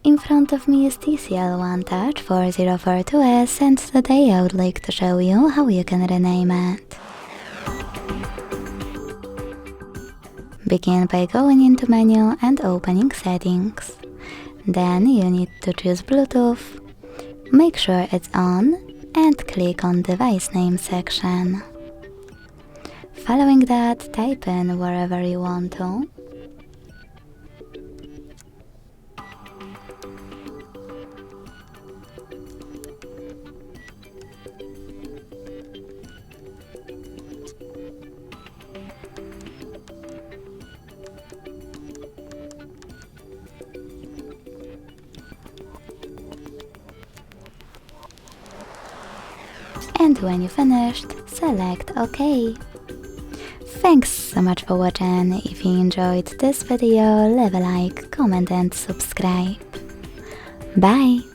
In front of me is TCL onetouch 4042S, and today I would like to show you how you can rename it. Begin by going into menu and opening settings. Then you need to choose Bluetooth, make sure it's on, and click on device name section. Following that, type in wherever you want to. And when you finished, select OK. Thanks so much for watching. If you enjoyed this video, leave a like, comment and subscribe. Bye!